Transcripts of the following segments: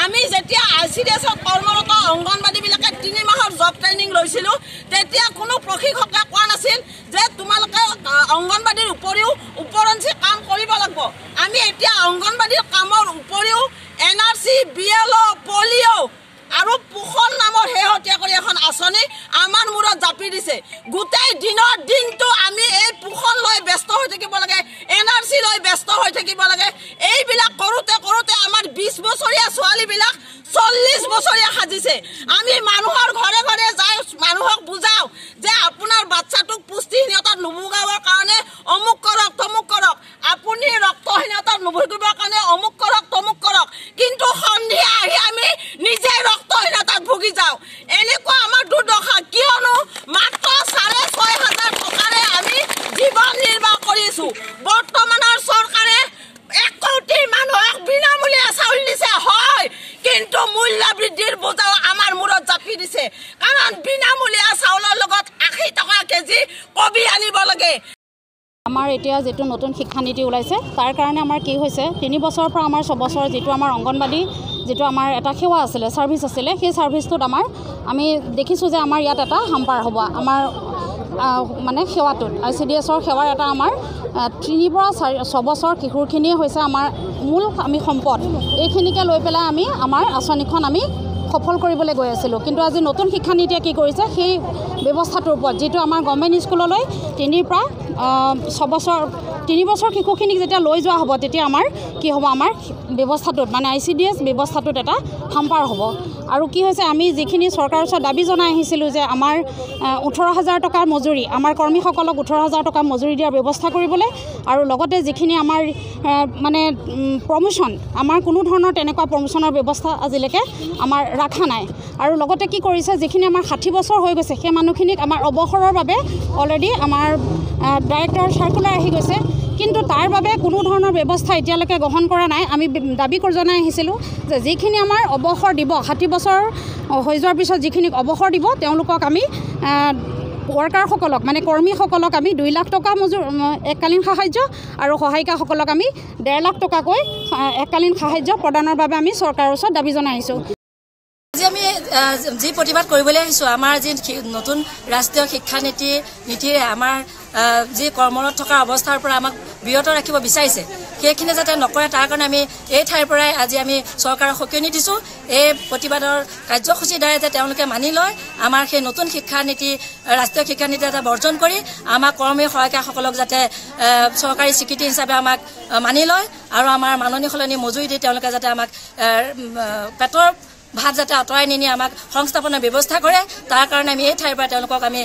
আমি যেতিয়া ICDSত কৰ্মৰত অংগনবাড়ীবিলাকে 3 মাহৰ জব ট্ৰেইনিং লৈছিলোঁ তেতিয়া কোনো প্ৰশিক্ষকে কোৱা নাছিল যে তোমালোকে অংগনবাড়ীৰ উপৰিও উপৰঞ্চি কাম কৰিব লাগিব। আমি এতিয়া অংগনবাড়ীৰ কামৰ উপৰিও NRC, BLO, পলিঅ' আৰু পোষণ নামৰ শেহতীয়া কৰি এখন আঁচনি আমাৰ মূৰত জাপি দিছে। গোটেই দিনটো আমি এই পোষণ লৈ ব্যস্ত হৈ থাকিব লাগে, NRC লৈ ব্যস্ত হৈ থাকিব লাগে। এইবিলাক কৰোঁতে কৰোঁতে আমাৰ 20 বছৰীয়া ছোৱালীবিলাক 40 বছৰীয়া সাজিছে। আমি মানুহৰ ঘৰে ঘৰে যাই মানুহক বুজাওঁ যে আপোনাৰ বাচ্চাটোক পুষ্টিহীনতাত নুভুগাবৰ কাৰণে অমুক কৰক তমুক কৰক, আপুনি ৰক্তহীনতাত নুভুগিবৰ কাৰণে অমুক কৰক তমুক কৰক, কিন্তু সন্ধিয়া আহি আমি নিজে ৰক্তহীনতাত ভুগি যাওঁ। এনেকুৱা আমাৰ দুৰ্দশা কিয়নো মাত্ৰ 6,500 টকাৰে আমি জীৱন নিৰ্বাহ কৰিছোঁ। বৰ্তমানৰ চৰকাৰে 1 কোটি মানুহক বিনামূলীয়া চাউল দিছে হয়, কিন্তু মূল্য বৃদ্ধিৰ বোজাও আমাৰ মূৰত জাপি দিছে। কাৰণ বিনামূলীয়া চাউলৰ লগত 80 টকা কেজি কবি আনিব লাগে। আমাৰ এতিয়া যেটো নতুন শিক্ষানীতি ওলাইছে তাৰ কাৰণে আমাৰ কি হৈছে 3 বছৰৰ পৰা আমাৰ 6 বছৰ যেটো আমাৰ অংগনবাড়ী যেটো আমাৰ এটা সেৱা আছিল সাৰ্ভিস আছিল সেই সাৰ্ভিসটোত আমি দেখিছোঁ যে আমাৰ ইয়াত এটা হাম্পাৰ হ'ব আমাৰ মানে সেৱাটোত ICDSৰ সেৱাৰ এটা আমাৰ 3 পৰা 6 বছৰ কিশোৰখিনিয়ে হৈছে আমাৰ মূল আমি সম্পদ। এইখিনিকে লৈ পেলাই আমি আমাৰ আঁচনিখন আমি সফল কৰিবলৈ গৈ আছিলোঁ। কিন্তু আজি নতুন শিক্ষানীতিয়ে কি কৰিছে সেই ব্যৱস্থাটোৰ ওপৰত যেটো আমাৰ গভৰ্ণমেণ্ট স্কুললৈ 3 পৰা 6 বছৰ 3 বছৰ শিশুখিনিক যেতিয়া লৈ যোৱা হ'ব তেতিয়া আমাৰ কি হ'ব আমাৰ ব্যৱস্থাটোত মানে ICDS ব্যৱস্থাটোত এটা হাম্পাৰ হ'ব। আৰু কি হৈছে আমি যিখিনি চৰকাৰৰ ওচৰত দাবী জনাই আহিছিলোঁ যে আমাৰ 18,000 টকাৰ মজুৰি আমাৰ কৰ্মীসকলক 18,000 টকা মজুৰি দিয়াৰ ব্যৱস্থা কৰিবলৈ আৰু লগতে যিখিনি আমাৰ মানে প্ৰমোশ্যন আমাৰ কোনো ধৰণৰ তেনেকুৱা প্ৰমোশ্যনৰ ব্যৱস্থা আজিলৈকে আমাৰ ৰাখা নাই। আৰু লগতে কি কৰিছে যিখিনি আমাৰ 60 বছৰ হৈ গৈছে সেই মানুহখিনিক আমাৰ অৱসৰৰ বাবে অলৰেডি আমাৰ ডাইৰেক্টৰ চাৰ্কুলাৰ আহি গৈছে, কিন্তু তাৰ বাবে কোনো ধৰণৰ ব্যৱস্থা এতিয়ালৈকে গ্ৰহণ কৰা নাই। আমি দাবী জনাই আহিছিলোঁ যে যিখিনি আমাৰ অৱসৰ দিব 60 বছৰ হৈ যোৱাৰ পিছত যিখিনিক অৱসৰ দিব তেওঁলোকক আমি ৱৰ্কাৰসকলক মানে কৰ্মীসকলক আমি 2 লাখ টকা এককালীন সাহায্য আৰু সহায়িকাসকলক আমি 1.5 লাখ টকাকৈ এককালীন সাহায্য প্ৰদানৰ বাবে আমি চৰকাৰৰ ওচৰত দাবী জনাই আহিছোঁ। আজি আমি যি প্ৰতিবাদ কৰিবলৈ আহিছোঁ আমাৰ যি নতুন ৰাষ্ট্ৰীয় শিক্ষানীতিৰে আমাৰ যি কৰ্মৰত থকা অৱস্থাৰ পৰা আমাক বিৰত ৰাখিব বিচাৰিছে সেইখিনি যাতে নকৰে তাৰ কাৰণে আমি এই ঠাইৰ পৰাই আজি আমি চৰকাৰক সকিয়নি দিছোঁ। এই প্ৰতিবাদৰ কাৰ্যসূচীৰ দ্বাৰা যে তেওঁলোকে মানি লয় আমাৰ সেই নতুন শিক্ষানীতি ৰাষ্ট্ৰীয় শিক্ষানীতি এটা বৰ্জন কৰি আমাক কৰ্মী সহায়িকাসকলক যাতে চৰকাৰী স্বীকৃতি হিচাপে আমাক মানি লয় আৰু আমাৰ মাননি সলনি মজুৰি দি তেওঁলোকে যাতে আমাক পেটৰ ভাত যাতে আঁতৰাই নি আমাক সংস্থাপনৰ ব্যৱস্থা কৰে তাৰ কাৰণে আমি এই ঠাইৰ পৰা তেওঁলোকক আমি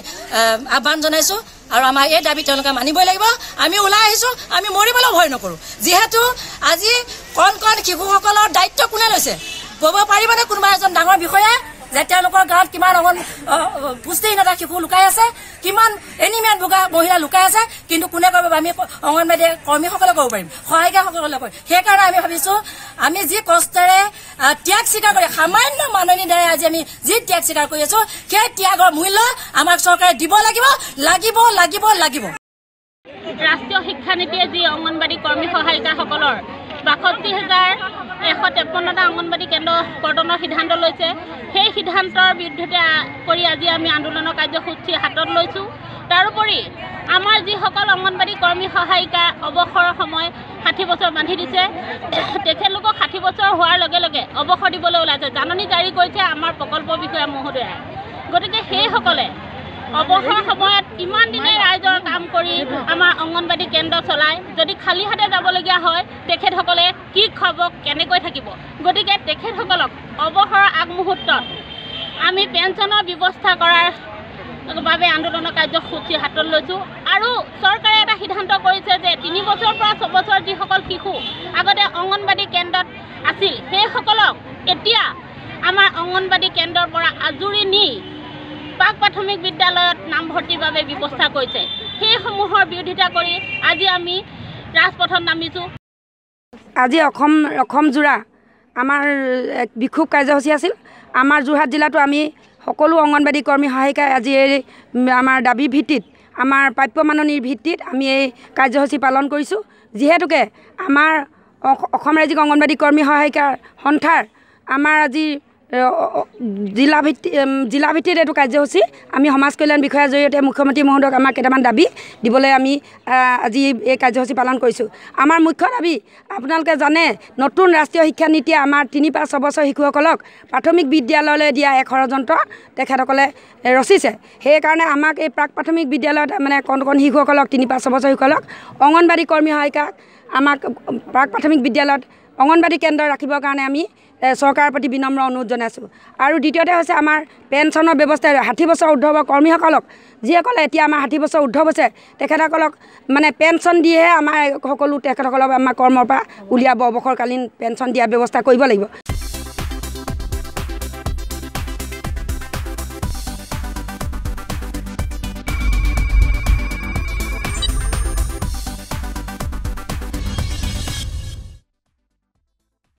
আহ্বান জনাইছোঁ। আৰু আমাৰ এই দাবী তেওঁলোকে মানিবই লাগিব। আমি ওলাই আহিছোঁ, আমি মৰিবলৈ ভয় নকৰোঁ। যিহেতু আজি কণ শিশুসকলৰ দায়িত্ব কোনে লৈছে ক'ব পাৰিবনে কোনোবা এজন ডাঙৰ বিষয়াই যে তেওঁলোকৰ গাঁৱত কিমান পুষ্টিহীনতা শিশু লুকাই আছে, কিমান এনিমিয়াত ভোগা মহিলা লুকাই আছে, কিন্তু কোনে কৰিব আমি অংগনবাড়ী কৰ্মীসকলে ক'ব পাৰিম, সহায়িকাসকলে কয়। সেইকাৰণে আমি ভাবিছোঁ আমি যি কষ্টেৰে ত্যাগ স্বীকাৰ কৰি সামান্য মাননিৰ দ্বাৰাই আজি আমি যি ত্যাগ স্বীকাৰ কৰি আছোঁ সেই ত্যাগৰ মূল্য আমাক চৰকাৰে দিব লাগিব লাগিব লাগিব লাগিব। ৰাষ্ট্ৰীয় শিক্ষানীতিয়ে যি অংগনবাড়ী কৰ্মী সহায়িকাসকলৰ 62,153টা অংগনবাড়ী কেন্দ্ৰ কৰ্তনৰ সিদ্ধান্ত লৈছে সেই সিদ্ধান্তৰ বিৰুদ্ধে কৰি আজি আমি আন্দোলনৰ কাৰ্যসূচী হাতত লৈছোঁ। তাৰোপৰি আমাৰ যিসকল অংগনবাড়ী কৰ্মী সহায়িকা অৱসৰৰ সময় 60 বছৰ বান্ধি দিছে তেখেতলোকক 60 বছৰ হোৱাৰ লগে লগে অৱসৰ দিবলৈ ওলাইছে জাননী জাৰি কৰিছে আমাৰ প্ৰকল্প বিষয়া মহোদয়াই। গতিকে সেইসকলে অৱসৰ সময়ত কিমান দিনে ৰাইজৰ কাম কৰি আমাৰ অংগনবাড়ী কেন্দ্ৰ চলায়, যদি খালী হাতে যাবলগীয়া হয় তেখেতসকলে কি খাব কেনেকৈ থাকিব। গতিকে তেখেতসকলক অৱসৰৰ আগমুহূৰ্তত আমি পেঞ্চনৰ ব্যৱস্থা কৰাৰ বাবে আন্দোলনৰ কাৰ্যসূচী হাতত লৈছোঁ। আৰু চৰকাৰে এটা সিদ্ধান্ত কৰিছে যে 3 বছৰৰ পৰা 6 বছৰ যিসকল শিশু আগতে অংগনবাড়ী কেন্দ্ৰত আছিল সেইসকলক এতিয়া আমাৰ অংগনবাড়ী কেন্দ্ৰৰ পৰা আজৰি নি প্ৰাথমিক বিদ্যালয়ত নামভৰ্তিৰ বাবে ব্যৱস্থা কৰিছে। সেইসমূহৰ বিৰোধিতা কৰি আজি আমি ৰাজপথত নামিছোঁ। আজি অসম জোৰা আমাৰ বিক্ষোভ কাৰ্যসূচী আছিল। আমাৰ যোৰহাট জিলাতো আমি সকলো অংগনবাড়ী কৰ্মী সহায়িকাই আজি এই আমাৰ দাবী ভিত্তিত আমাৰ প্ৰাপ্য মাননিৰ ভিত্তিত আমি এই কাৰ্যসূচী পালন কৰিছোঁ। যিহেতুকে আমাৰ অসম ৰাজ্যিক অংগনবাড়ী কৰ্মী সহায়িকাৰ সন্থাৰ আমাৰ আজি জিলা ভিত্তিত এইটো কাৰ্যসূচী আমি সমাজ কল্যাণ বিষয়াৰ জৰিয়তে মুখ্যমন্ত্ৰী মহোদয়ক আমাৰ কেইটামান দাবী দিবলৈ আমি আজি এই কাৰ্যসূচী পালন কৰিছোঁ। আমাৰ মুখ্য দাবী আপোনালোকে জানে নতুন ৰাষ্ট্ৰীয় শিক্ষা নীতিয়ে আমাৰ 3-5 বছৰ শিশুসকলক প্ৰাথমিক বিদ্যালয়লৈ দিয়া এক ষড়যন্ত্ৰ তেখেতসকলে ৰচিছে। সেইকাৰণে আমাক এই প্ৰাক প্ৰাথমিক বিদ্যালয়ত মানে কণ শিশুসকলক 3-5 বছৰ শিশুসকলক অংগনবাড়ী কৰ্মী সহায়িকাক আমাক প্ৰাক প্ৰাথমিক বিদ্যালয়ত অংগনবাড়ী কেন্দ্ৰ ৰাখিবৰ কাৰণে আমি চৰকাৰৰ প্ৰতি বিনম্ৰ অনুৰোধ জনাইছোঁ। আৰু দ্বিতীয়তে হৈছে আমাৰ পেঞ্চনৰ ব্যৱস্থা 60 বছৰ ঊৰ্ধ্বৰ কৰ্মীসকলক যিসকলে এতিয়া আমাৰ 60 বছৰ ঊৰ্ধ্ব হৈছে তেখেতসকলক মানে পেঞ্চন দিয়েহে আমাৰ সকলো তেখেতসকলক আমাৰ কৰ্মৰ পৰা উলিয়াব, অৱসৰকালীন পেঞ্চন দিয়াৰ ব্যৱস্থা কৰিব লাগিব।